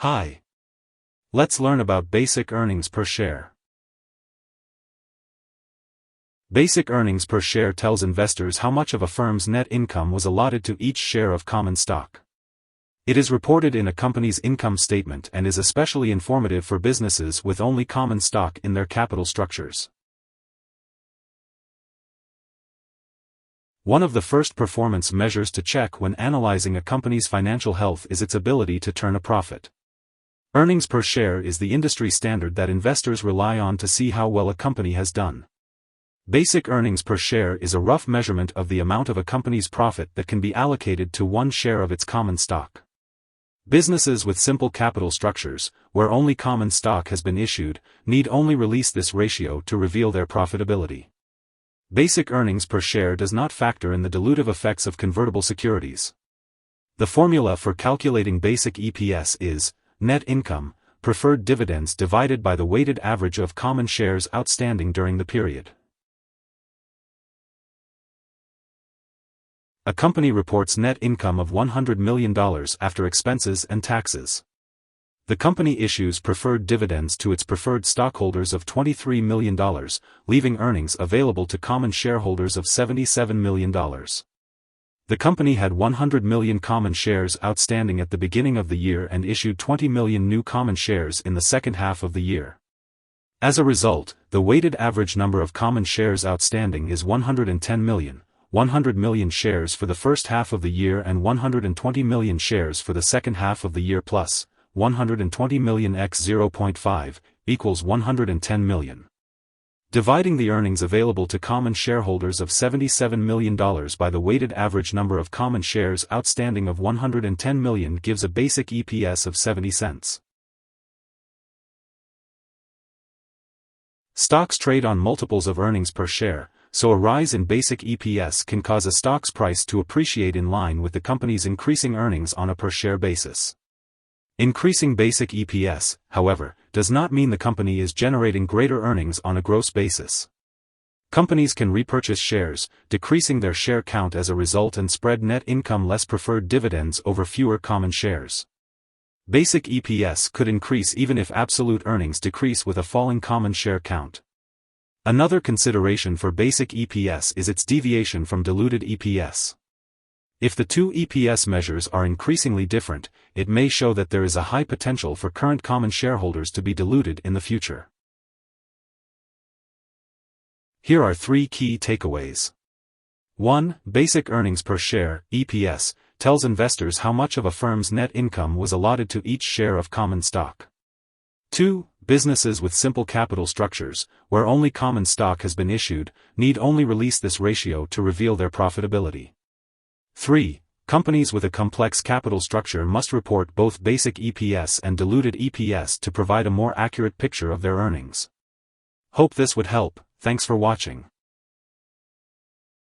Hi. Let's learn about basic earnings per share. Basic earnings per share tells investors how much of a firm's net income was allotted to each share of common stock. It is reported in a company's income statement and is especially informative for businesses with only common stock in their capital structures. One of the first performance measures to check when analyzing a company's financial health is its ability to turn a profit. Earnings per share is the industry standard that investors rely on to see how well a company has done. Basic earnings per share is a rough measurement of the amount of a company's profit that can be allocated to one share of its common stock. Businesses with simple capital structures, where only common stock has been issued, need only release this ratio to reveal their profitability. Basic earnings per share does not factor in the dilutive effects of convertible securities. The formula for calculating basic EPS is net income, preferred dividends divided by the weighted average of common shares outstanding during the period. A company reports net income of $100 million after expenses and taxes. The company issues preferred dividends to its preferred stockholders of $23 million, leaving earnings available to common shareholders of $77 million. The company had 100 million common shares outstanding at the beginning of the year and issued 20 million new common shares in the second half of the year. As a result, the weighted average number of common shares outstanding is 110 million, 100 million shares for the first half of the year and 120 million shares for the second half of the year plus 120 million x 0.5 equals 110 million. Dividing the earnings available to common shareholders of $77 million by the weighted average number of common shares outstanding of 110 million gives a basic EPS of 70 cents. Stocks trade on multiples of earnings per share, so a rise in basic EPS can cause a stock's price to appreciate in line with the company's increasing earnings on a per-share basis. Increasing basic EPS, however, does not mean the company is generating greater earnings on a gross basis. Companies can repurchase shares, decreasing their share count as a result and spread net income less preferred dividends over fewer common shares. Basic EPS could increase even if absolute earnings decrease with a falling common share count. Another consideration for basic EPS is its deviation from diluted EPS. If the two EPS measures are increasingly different, it may show that there is a high potential for current common shareholders to be diluted in the future. Here are 3 key takeaways. 1. Basic earnings per share, EPS, tells investors how much of a firm's net income was allotted to each share of common stock. 2. Businesses with simple capital structures, where only common stock has been issued, need only release this ratio to reveal their profitability. 3. Companies with a complex capital structure must report both basic EPS and diluted EPS to provide a more accurate picture of their earnings. Hope this would help. Thanks for watching.